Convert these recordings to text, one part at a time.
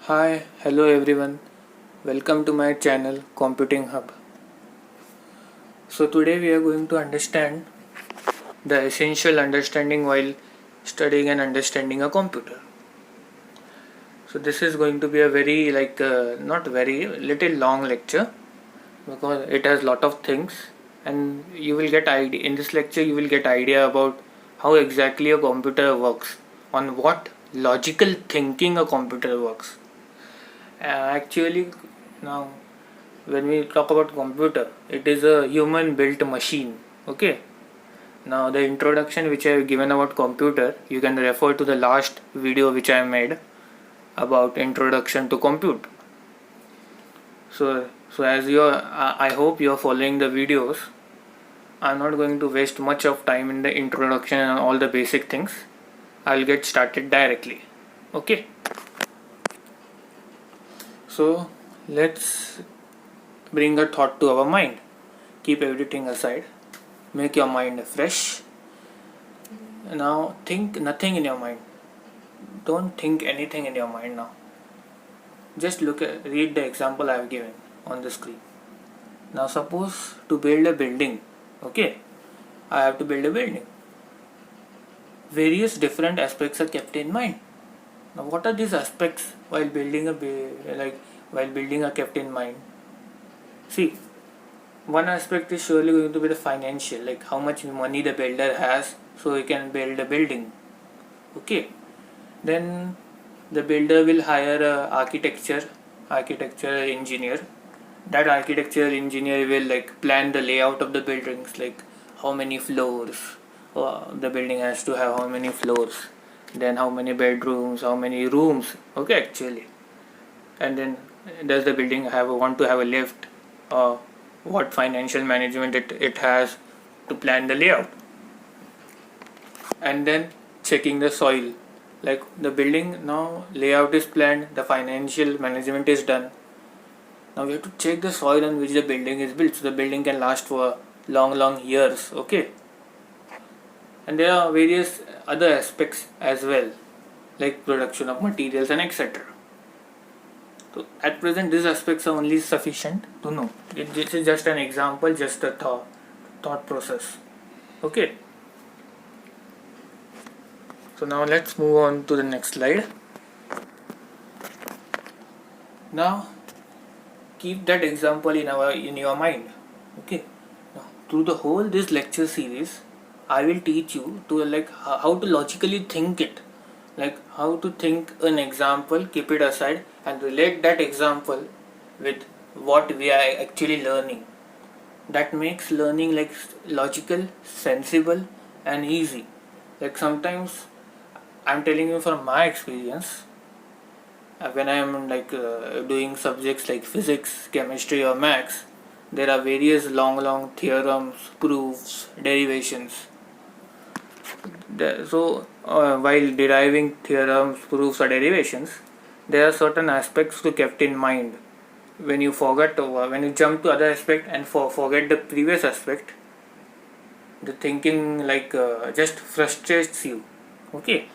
Hi, hello everyone. Welcome to my channel Computing Hub. So today we are going to understand the essential understanding while studying and understanding a computer. So this is going to be a very not very little long lecture because it has lot of things, and you will get idea in this lecture. You will get idea about how exactly a computer works, on what logical thinking a computer works. Actually, now when we talk about computer, it is a human built machine. Okay, now the introduction which I have given about computer, you can refer to the last video which I made about introduction to compute. So as you are, I hope you are following the videos. I'm not going to waste much of time in the introduction and all the basic things. I'll get started directly. Okay, so let's bring a thought to our mind. Keep everything aside, make your mind fresh. Now think nothing in your mind. Don't think anything in your mind now. Just read the example I have given on the screen. Now suppose to build a building. Okay, I have to build a building. Various different aspects are kept in mind. Now what are these aspects while building a kept in mind? See, one aspect is surely going to be the financial, like how much money the builder has so he can build a building. Okay, then the builder will hire a architecture engineer. That architecture engineer will plan the layout of the buildings, like how many floors the building has to have, how many floors, then how many bedrooms, how many rooms. Okay, actually, and then does the building want to have a lift, or what financial management it has to plan the layout. And then checking the soil, like the building now layout is planned, the financial management is done. Now we have to check the soil on which the building is built, so the building can last for long years. Okay, and there are various other aspects as well, like production of materials and etc. So at present these aspects are only sufficient to know. This is just an example, just a thought process. Okay, so now let's move on to the next slide. Now keep that example in your mind. Okay, now through the whole this lecture series I will teach you to how to logically think it, like how to think an example, keep it aside and relate that example with what we are actually learning. That makes learning like logical, sensible and easy. Like sometimes I'm telling you from my experience, when I am doing subjects like physics, chemistry or maths, there are various long theorems, proofs, derivations. While deriving theorems, proofs or derivations, there are certain aspects to kept in mind. When you jump to other aspect and forget the previous aspect, the thinking just frustrates you. Okay,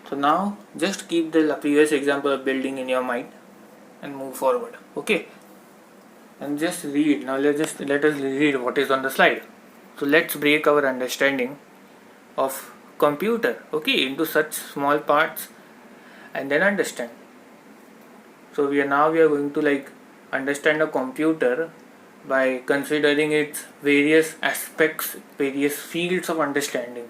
so now just keep the previous example of building in your mind and move forward. Okay, and just read. Now let us read what is on the slide. So let's break our understanding of computer, okay, into such small parts and then understand. So we are going to understand a computer by considering its various aspects, various fields of understanding.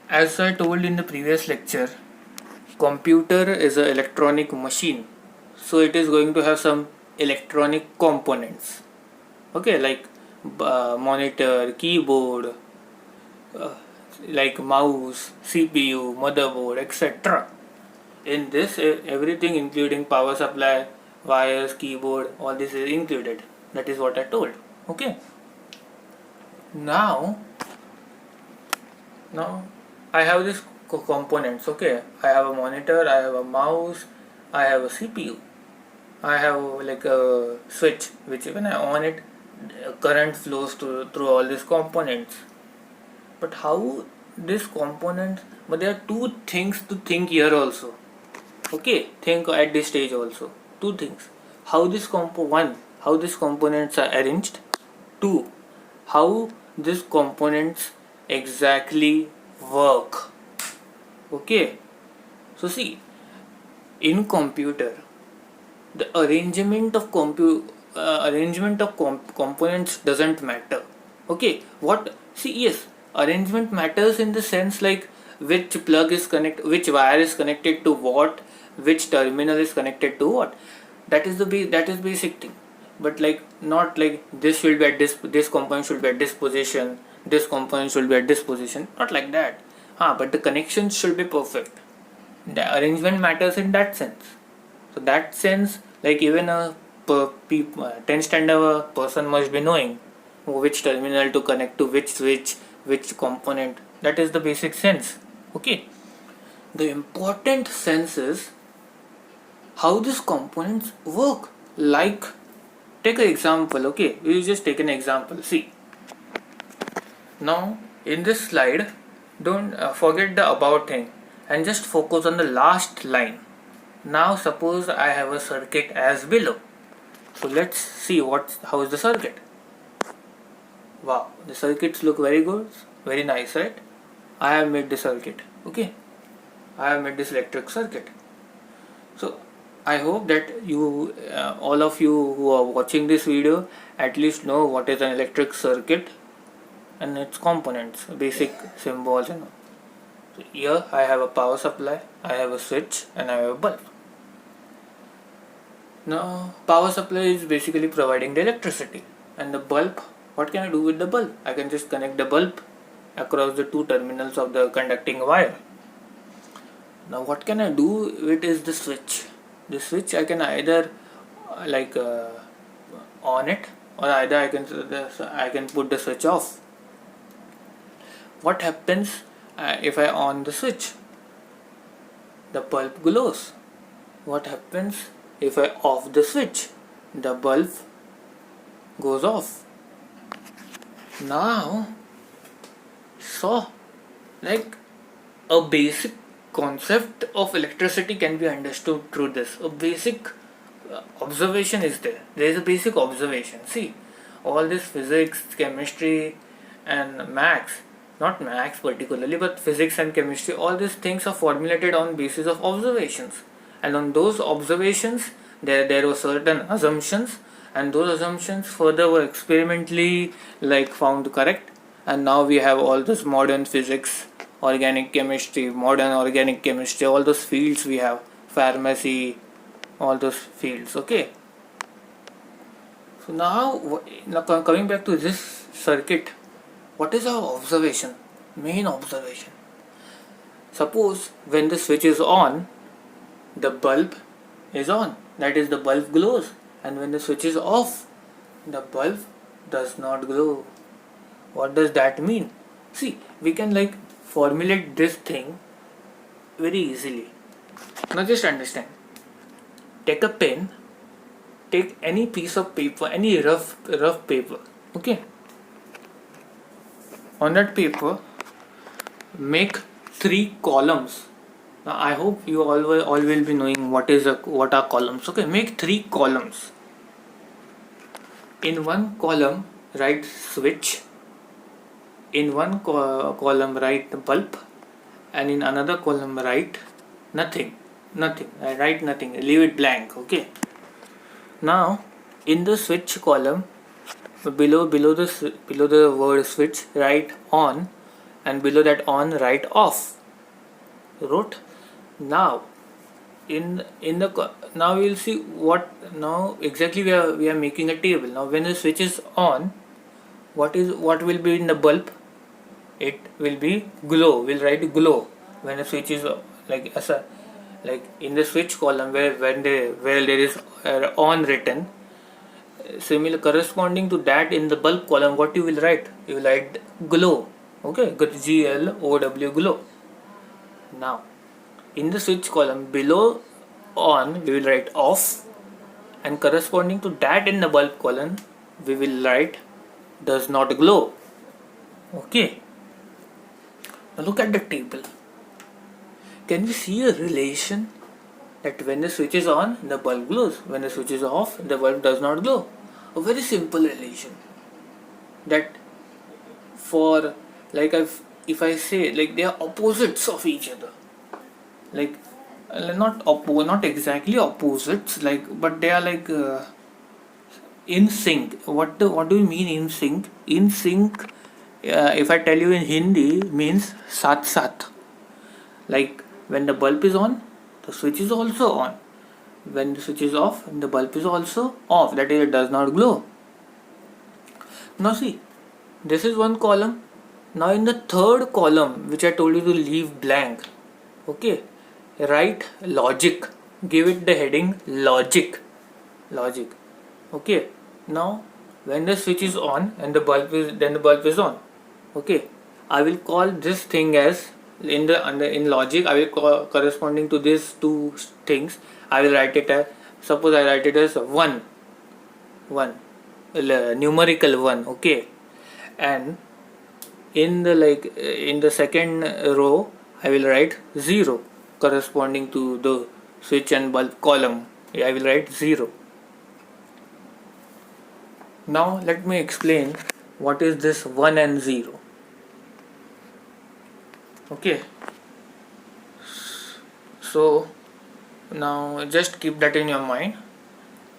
As I told in the previous lecture, computer is an electronic machine, so it is going to have some electronic components. Okay, like monitor, keyboard, like mouse, CPU, motherboard, etc. In this, everything including power supply, wires, keyboard, all this is included. That is what I told. Okay. Now I have these components. Okay, I have a monitor, I have a mouse, I have a CPU, I have like a switch which when I on it, current flows through all these components. But how this component? But there are two things to think here also. Okay, think at this stage also. Two things: how this how these components are arranged. Two, how these components exactly work. Okay, so see, in computer, the arrangement of components doesn't matter. Okay, what see, yes, arrangement matters in the sense like which wire is connected to what, which terminal is connected to what. That is basic thing. But like, not like this should be at this component should be at this position, this component should be at this position, not like that. But the connections should be perfect. The arrangement matters in that sense. So that sense, like, even a 10 standard person must be knowing which terminal to connect to which switch, which component. That is the basic sense. Okay. The important sense is how these components work. Like, take an example. Okay, we just take an example. See, now in this slide, don't forget the about thing and just focus on the last line. Now suppose I have a circuit as below. So let's see how is the circuit. Wow, the circuits look very good, very nice, right? I have made the circuit. Okay, I have made this electric circuit. So I hope that you all of you who are watching this video at least know what is an electric circuit and its components, basic symbols and all. So here I have a power supply, I have a switch, and I have a bulb. Now power supply is basically providing the electricity, and the bulb, what can I do with the bulb? I can just connect the bulb across the two terminals of the conducting wire. Now what can I do with is the switch. The switch I can either on it, or either I can put the switch off. What happens if I on the switch? The bulb glows. What happens if I off the switch? The bulb goes off. Now, so, like, a basic concept of electricity can be understood through this. A basic observation is there. There is a basic observation. See, all this physics, chemistry, and maths, not maths particularly, but physics and chemistry, all these things are formulated on basis of observations. And on those observations, there were certain assumptions, and those assumptions further were experimentally found correct. And now we have all this modern physics, organic chemistry, all those fields we have, pharmacy, all those fields. Okay. So now coming back to this circuit, what is our observation? Main observation. Suppose when the switch is on, the bulb is on. That is, the bulb glows. And when the switch is off, the bulb does not glow. What does that mean? See, we can formulate this thing very easily. Now just understand. Take a pen, take any piece of paper, any rough paper. Okay. On that paper, make 3 columns. Now I hope you all will be knowing what are columns. Okay, make 3 columns. In one column write switch, in one column write bulb, and in another column write nothing. I write nothing, leave it blank. Okay. Now in the switch column, below the word switch write on, and below that on write off. Wrote. Now now we will see what now exactly we are making a table. Now when the switch is on, what will be in the bulb? It will be glow. We'll write glow when the switch is in the switch column where there is on written. Similar corresponding to that in the bulb column, what you will write? You will write glow. Okay, GLOW, glow. Now in the switch column below on, we will write off, and corresponding to that in the bulb column, we will write does not glow. Okay. Now look at the table. Can we see a relation that when the switch is on, the bulb glows. When the switch is off, the bulb does not glow. A very simple relation. That for like if I say like they are opposites of each other, like not exactly opposites, like but they are like in sync. What do you mean in sync? In sync, if I tell you in Hindi, means sat sat. Like when the bulb is on, the switch is also on. When the switch is off, the bulb is also off. That is, it does not glow. Now see, this is one column. Now in the third column, which I told you to leave blank, okay, write logic. Give it the heading logic. Logic. Okay. Now when the switch is on and the bulb is on. Okay. I will call this thing as in logic. I will call corresponding to these two things. I will write it as, suppose I write it as 1, numerical 1. Okay. And in the second row I will write 0 corresponding to the switch and bulb column. I will write 0. Now let me explain what is this 1 and 0. Okay, so now just keep that in your mind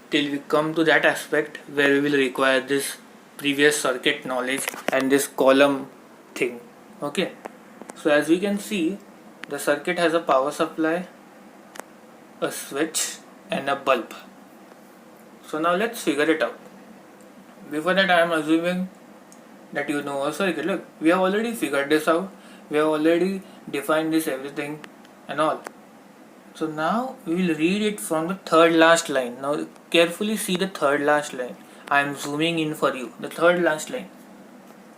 till we come to that aspect where we will require this previous circuit knowledge and this column thing. Okay, so as we can see, the circuit has a power supply, a switch and a bulb. So now let's figure it out. Before that, I am assuming that you know a circuit. Look, we have already figured this out. We have already defined this everything and all. So now we will read it from the third last line. Now carefully see the third last line. I am zooming in for you. The third last line.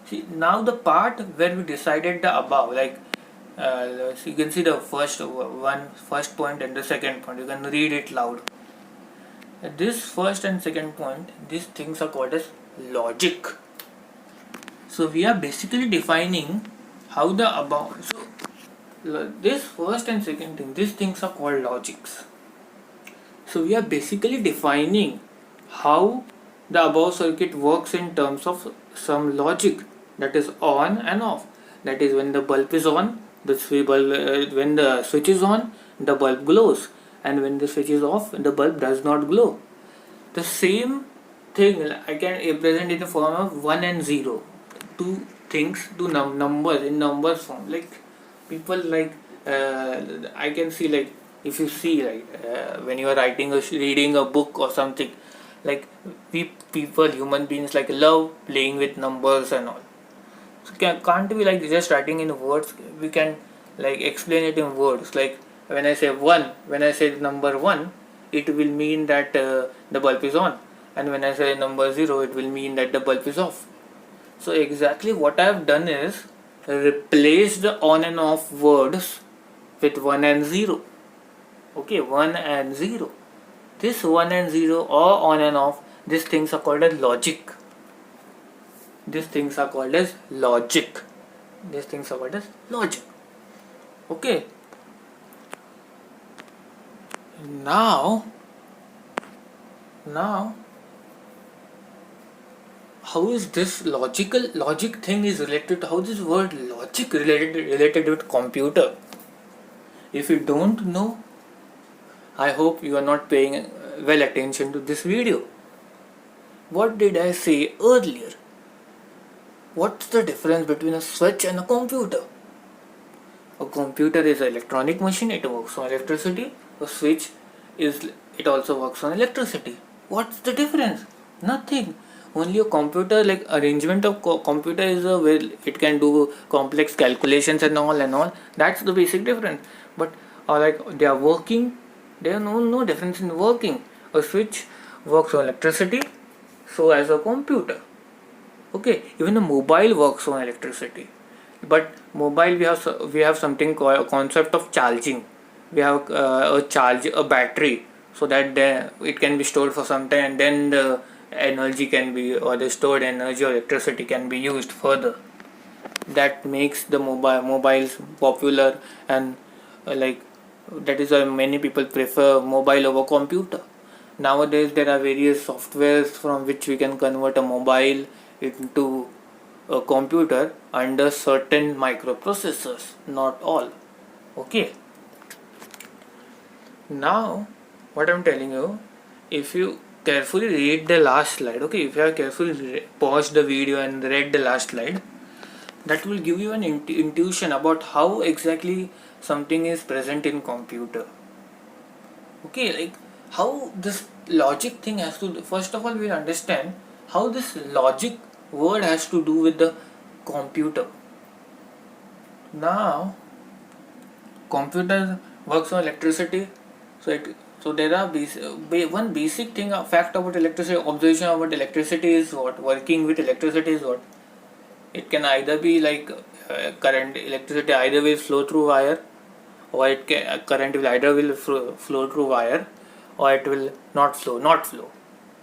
See, now the part where we decided the above, like so you can see the first point and the second point. You can read it loud. This first and second point, these things are called as logic. So we are basically defining how the above. So this first and second thing, these things are called logics. So we are basically defining how the above circuit works in terms of some logic, that is on and off. That is, when the bulb is on, when the switch is on, the bulb glows, and when the switch is off, the bulb does not glow. The same thing I can represent in the form of 1 and 0. Two things, two numbers in numbers form. Like people like I can see, like if you see, like when you are reading a book or something, like we people, human beings, like love playing with numbers and all. So can't we like just writing in words? We can like explain it in words. Like when I say 1, when I say number 1, it will mean that the bulb is on, and when I say number 0, it will mean that the bulb is off. So exactly what I have done is replace the on and off words with 1 and 0. Okay, 1 and 0. This 1 and 0 or on and off, these things are called as logic. These things are called as logic. These things are called as logic. Okay. Now how is this logic thing is related to, how this word logic related with computer? If you don't know, I hope you are not paying well attention to this video. What did I say earlier? What's the difference between a switch and a computer? A computer is an electronic machine, it works on electricity. A switch it also works on electricity. What's the difference? Nothing. Only a computer, like arrangement of computer is where it can do complex calculations and all. That's the basic difference. But like they are working, there are no difference in working. A switch works on electricity, so as a computer. Okay, even a mobile works on electricity. But mobile, we have something called a concept of charging. We have a battery, so that it can be stored for some time, and then the energy can be, or the stored energy or electricity can be used further. That makes the mobiles popular and That is why many people prefer mobile over computer. Nowadays there are various softwares from which we can convert a mobile into a computer under certain microprocessors, not all. Okay. Now what I'm telling you, if you carefully read the last slide, okay, if you have carefully paused the video and read the last slide, that will give you an intuition about how exactly something is present in computer. Okay, like how this logic thing has to, first of all we'll understand how this logic word has to do with the computer. Now computer works on electricity, so there are one basic thing, a fact about electricity, observation about electricity is what, working with electricity is what, it can either be like current, electricity either will flow through wire, or it can, current will either will flow through wire, or it will not flow.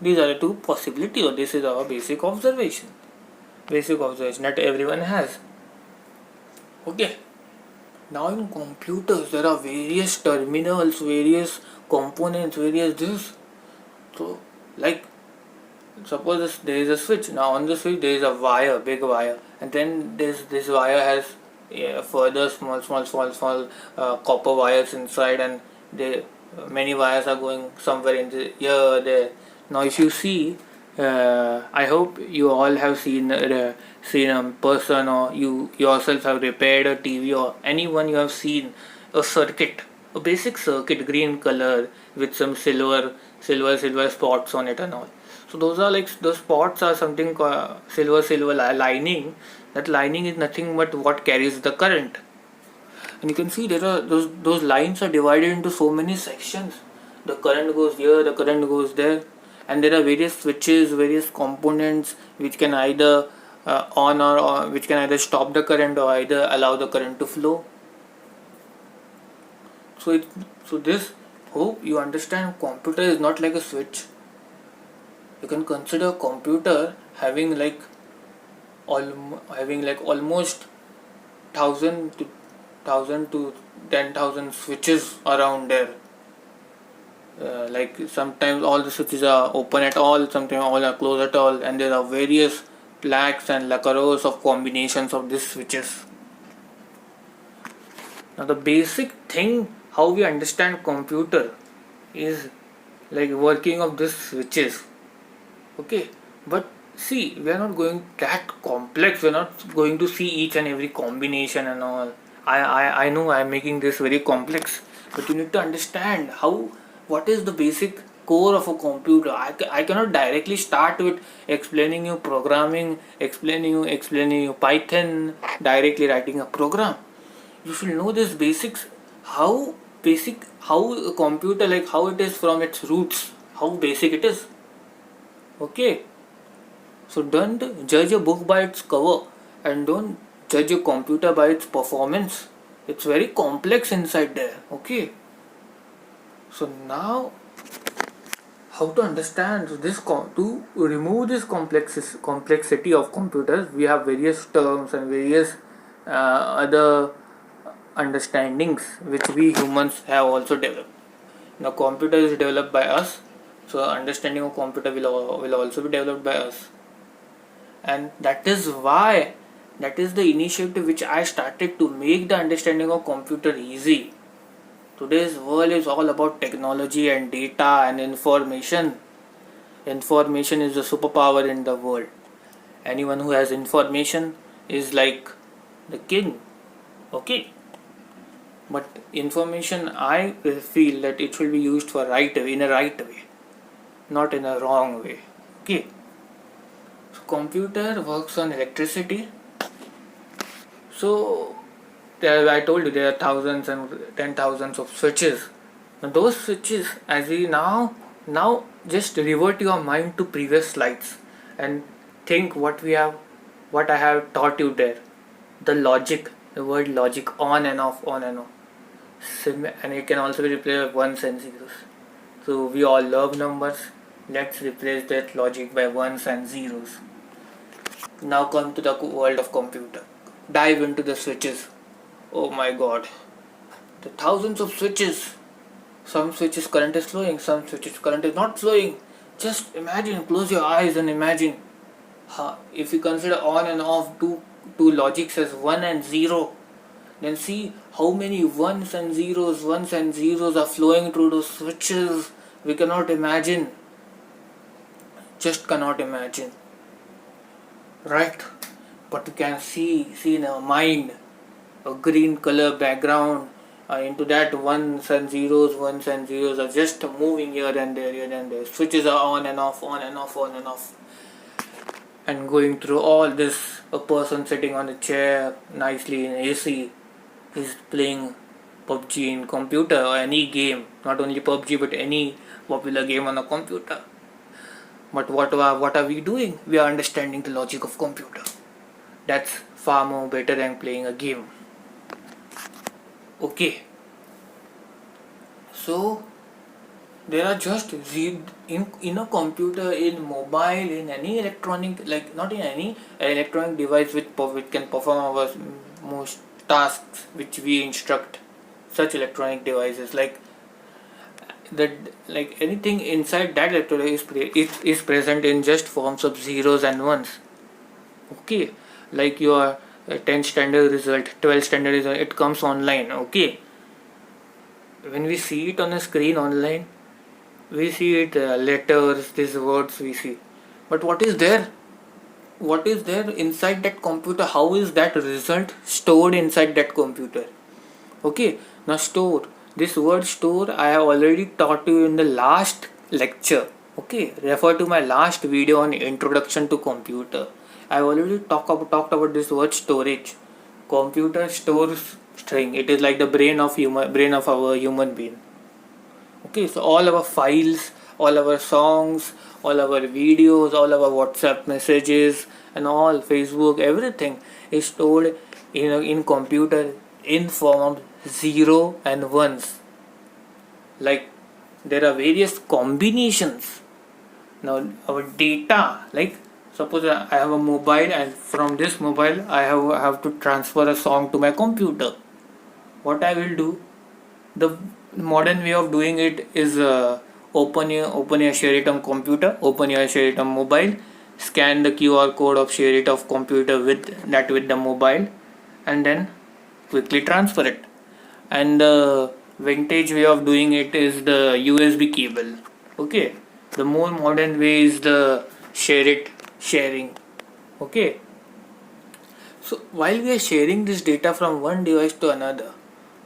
These are the two possibilities, or this is our basic observation that everyone has. Okay. Now in computers there are various terminals, various components, various this. So like suppose there is a switch. Now on the switch there is a wire, big wire, and then this wire has further small copper wires inside, and many wires are going somewhere in the here there. Now if you see, I hope you all have seen a person, or you yourself have repaired a TV, or anyone you have seen a circuit, a basic circuit, green color with some silver spots on it and all. So those are like, those spots are something called silver lining. That lining is nothing but what carries the current. And you can see there are those lines are divided into so many sections. The current goes here, the current goes there, and there are various switches, various components which can either on or which can either stop the current or either allow the current to flow. So this, hope you understand, computer is not like a switch. You can consider computer having like almost 1,000 to 10,000 switches around there. Like sometimes all the switches are open at all, sometimes all are closed at all, and there are various lakhs and crores of combinations of these switches. Now the basic thing how we understand computer is like working of these switches. Okay, but see, we are not going that complex, we are not going to see each and every combination and all. I know I am making this very complex, but you need to understand what is the basic core of a computer. I cannot directly start with explaining you programming, explaining you Python, directly writing a program. You should know this basics, how a computer, like how it is from its roots, how basic it is. Okay, so don't judge a book by its cover, and don't judge a computer by its performance. It's very complex inside there. Okay, so now how to understand this to remove this complexity of computers, we have various terms and various other understandings which we humans have also developed. Now computer is developed by us, so understanding of computer will also be developed by us, and that is the initiative which I started to make the understanding of computer easy. Today's world is all about technology and data and information. Information is the superpower in the world. Anyone who has information is like the king. Okay, but information, I feel that it should be used for in a right way, not in a wrong way. Okay, so computer works on electricity. So I told you there are thousands and 10,000s of switches. Now those switches, as we now just revert your mind to previous slides and think what I have taught you there. The word logic, on and off, and it can also be replaced by ones and zeros. So we all love numbers. Let's replace that logic by ones and zeros. Now come to the world of computer. Dive into the switches. Oh my god. The thousands of switches. Some switches current is flowing, some switches current is not flowing. Just imagine, close your eyes and imagine. If you consider on and off two logics as 1 and 0, then see how many ones and zeros are flowing through those switches. We cannot imagine. Just cannot imagine. Right? But you can see in our mind a green color background. Into that ones and zeros are just moving here and there. Switches are on and off. And going through all this, a person sitting on a chair nicely in AC is playing PUBG in computer or any game, not only PUBG but any popular game on a computer. But what are we doing? We are understanding the logic of computer. That's far more better than playing a game. Okay. So there are just in a computer, in mobile, in any electronic, like not in any electronic device which can perform our most tasks which we instruct. Such electronic devices like anything inside that electronic is present in just forms of zeros and ones. Okay, like your 10th standard result, 12th standard result, it comes online. Okay, when we see it on a screen online, we see it letters, these words we see, but what is there inside that computer? How is that result stored inside that computer? Okay, now store, this word store I have already taught you in the last lecture. Okay, refer to my last video on introduction to computer. I have already talked about this word storage. Computer stores string. It is like the brain of our human being. Okay, so all our files, all our songs, all our videos, all our WhatsApp messages and all Facebook, everything is stored in computer in form of 0 and 1s. Like there are various combinations. Now our data, like suppose I have a mobile and from this mobile I have to transfer a song to my computer. What I will do, the modern way of doing it is open your ShareIt on computer, open your ShareIt on mobile, scan the QR code of ShareIt of computer with the mobile, and then quickly transfer it. And the vintage way of doing it is the USB cable. Okay, the more modern way is the ShareIt sharing. Okay, so while we are sharing this data from one device to another,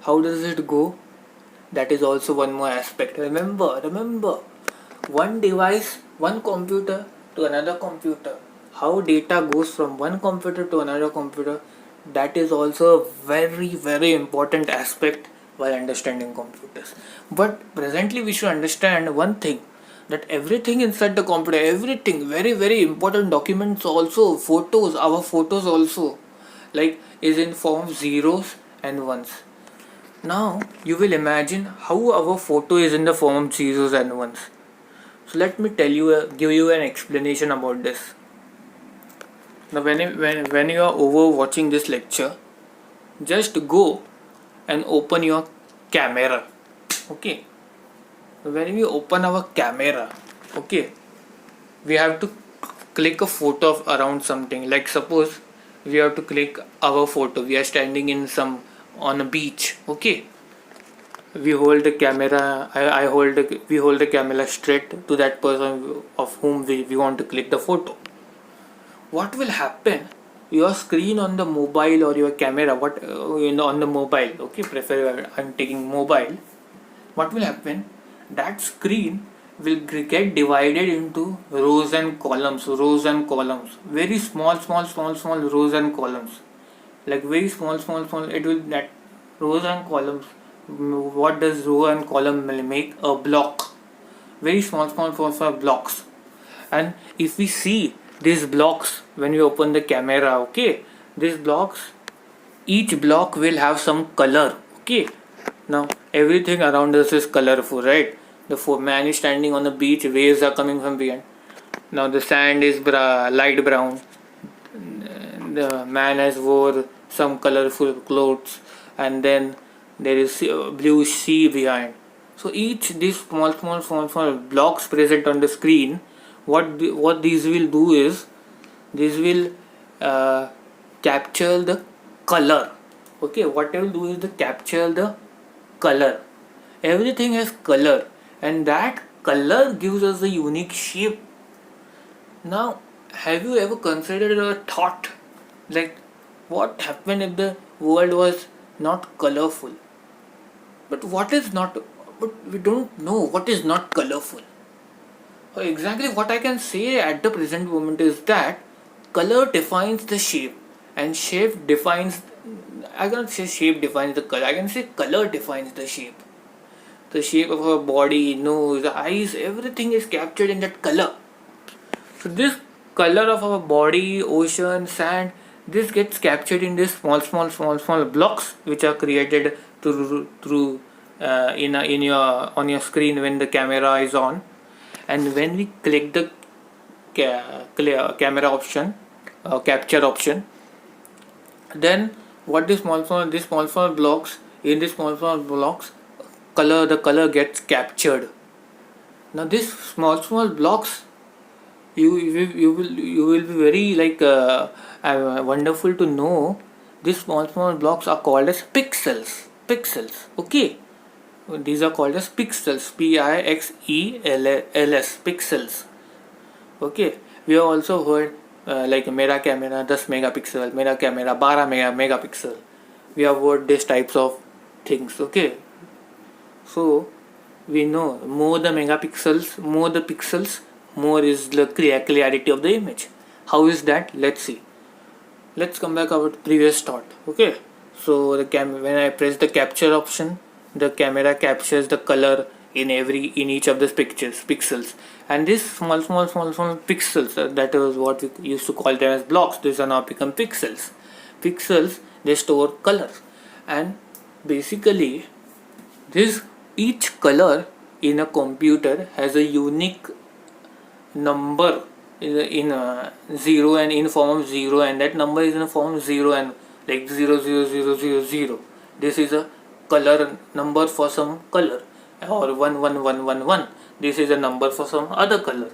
how does it go? That is also one more aspect. Remember, one device, one computer to another computer. How data goes from one computer to another computer, that is also a very, very important aspect while understanding computers. But presently we should understand one thing, that everything inside the computer, everything, very, very important documents also, photos, our photos also, like is in form zeros and ones. Now you will imagine how our photo is in the form of zeros and ones. So let me give you an explanation about this. Now when you are over watching this lecture, just go and open your camera. Okay. When we open our camera, okay, we have to click a photo of around something. Like suppose we have to click our photo. We are standing on a beach. Okay, we hold the camera. We hold the camera straight to that person of whom we want to click the photo. What will happen? Your screen on the mobile or your camera, on the mobile. Okay, I'm taking mobile. What will happen? That screen will get divided into rows and columns. Very small rows and columns. Like very small. It will that rows and columns. What does row and column make? A block. Very small blocks. And if we see these blocks when we open the camera, okay, these blocks, each block will have some color. Okay, now everything around us is colorful, right? The man is standing on the beach, waves are coming from behind. Now the sand is light brown. The man has wore some colorful clothes, and then there is blue sea behind. So each these small blocks present on the screen, what these will do is this will capture the color. Okay, what I will do is to capture the color. Everything has color, and that color gives us a unique shape. Now, have you ever considered a thought like what happened if the world was not colorful? But what is not? But we don't know what is not colorful. Exactly what I can say at the present moment is that color defines the shape, and shape defines. I cannot say shape defines the color. I can say color defines the shape. The shape of our body, nose, eyes, everything is captured in that color. So this color of our body, ocean, sand, this gets captured in these small blocks which are created through in your on your screen when the camera is on, and when we click the camera option, capture option, then what these small blocks in these small blocks the color gets captured. Now these small blocks you will be very wonderful to know these small blocks are called as pixels. Okay, these are called as pixels, pixels, pixels. Okay, we have also heard like मेरा camera 10 megapixel, मेरा camera 12 megapixel. We have heard these types of things. Okay, so we know more the megapixels, more the pixels, more is the clarity of the image. How is that? Let's see. Let's come back our previous thought. Okay, so when I press the capture option, the camera captures the color in each of the pixels, and these small pixels, that is what we used to call them as blocks, these are now become pixels. They store colors, and basically this each color in a computer has a unique number in a zero and in form of zero, and that number is in a form of zero and like 00000. This is a color number for some color, or 11111. This is a number for some other color.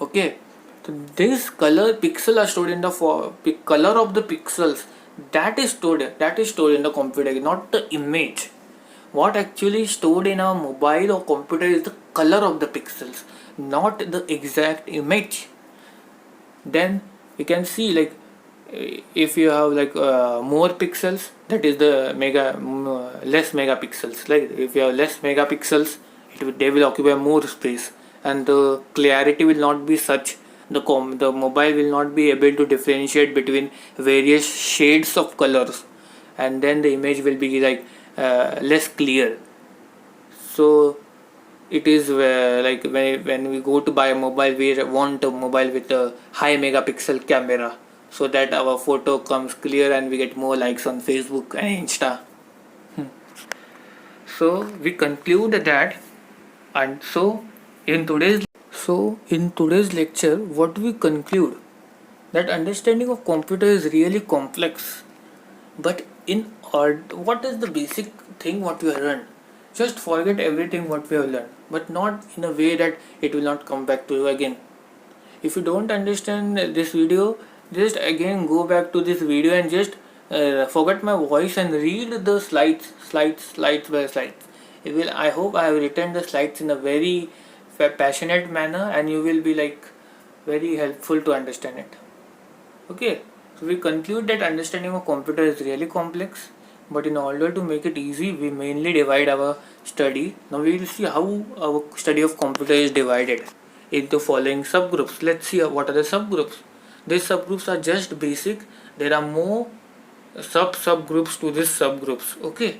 Okay, so this color pixel are stored in the color of the pixels that is stored in the computer, not the image. What actually stored in our mobile or computer is the color of the pixels, not the exact image. Then you can see like if you have like more pixels, that is the less megapixels. Like if you have less megapixels, they will occupy more space, and the clarity will not be such. The mobile will not be able to differentiate between various shades of colors, and then the image will be like less clear. So it is like when we go to buy a mobile, we want a mobile with a high megapixel camera, so that our photo comes clear and we get more likes on Facebook and Insta. So we conclude that, and so in today's lecture, what we conclude that understanding of computer is really complex, but what is the basic thing what we have learned? Just forget everything what we have learned, but not in a way that it will not come back to you again. If you don't understand this video, just again go back to this video and just forget my voice and read the slides by slides. I hope I have written the slides in a very passionate manner, and you will be like very helpful to understand it. Okay, so we conclude that understanding of computer is really complex, but in order to make it easy, we mainly divide our study. Now we will see how our study of computer is divided into following subgroups. Let's see what are the subgroups. These subgroups are just basic. There are more subgroups to these subgroups. Okay,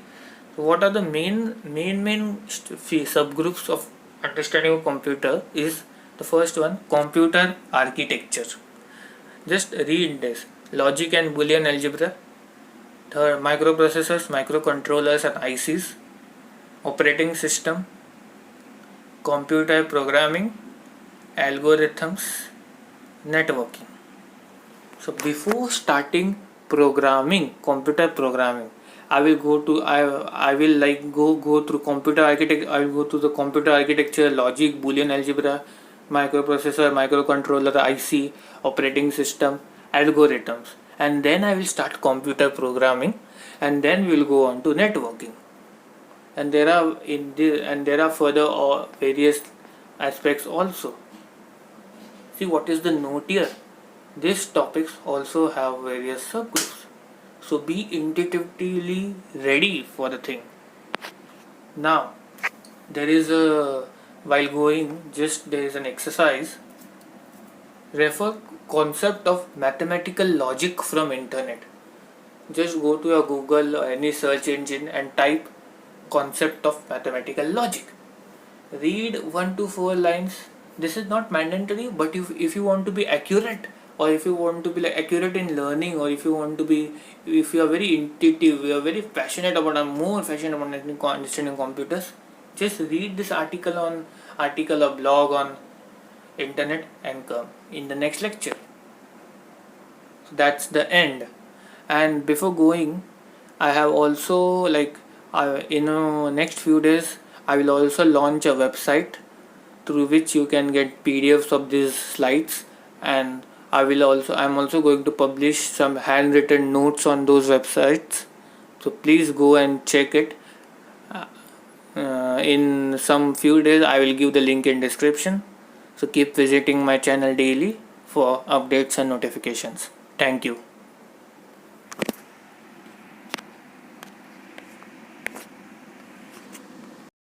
so what are the main subgroups of understanding of computer? Is the first one computer architecture. Just read this: logic and Boolean algebra. Third, microprocessors, microcontrollers and ICs, operating system, computer programming, algorithms, networking. So before starting computer programming, I will go to I will like go through computer architect. I will go to the computer architecture, logic, Boolean algebra, microprocessor, microcontroller, IC, operating system, algorithms, and then I will start computer programming, and then we'll go on to networking. And there are further various aspects also. See what is the note here. These topics also have various subgroups. So be intuitively ready for the thing. Now, there is a while going, just there is an exercise. Refer concept of mathematical logic from internet. Just go to your Google or any search engine and type concept of mathematical logic. Read 1 to 4 lines. This is not mandatory, but if you want to be accurate, or if you want to be like accurate in learning, or if you are very intuitive, you are very passionate about understanding computers, just read this article or blog on internet and come in the next lecture. So that's the end. And before going, I have also next few days I will also launch a website through which you can get PDFs of these slides, and I'm also going to publish some handwritten notes on those websites. So please go and check it. In some few days I will give the link in description. So keep visiting my channel daily for updates and notifications. Thank you.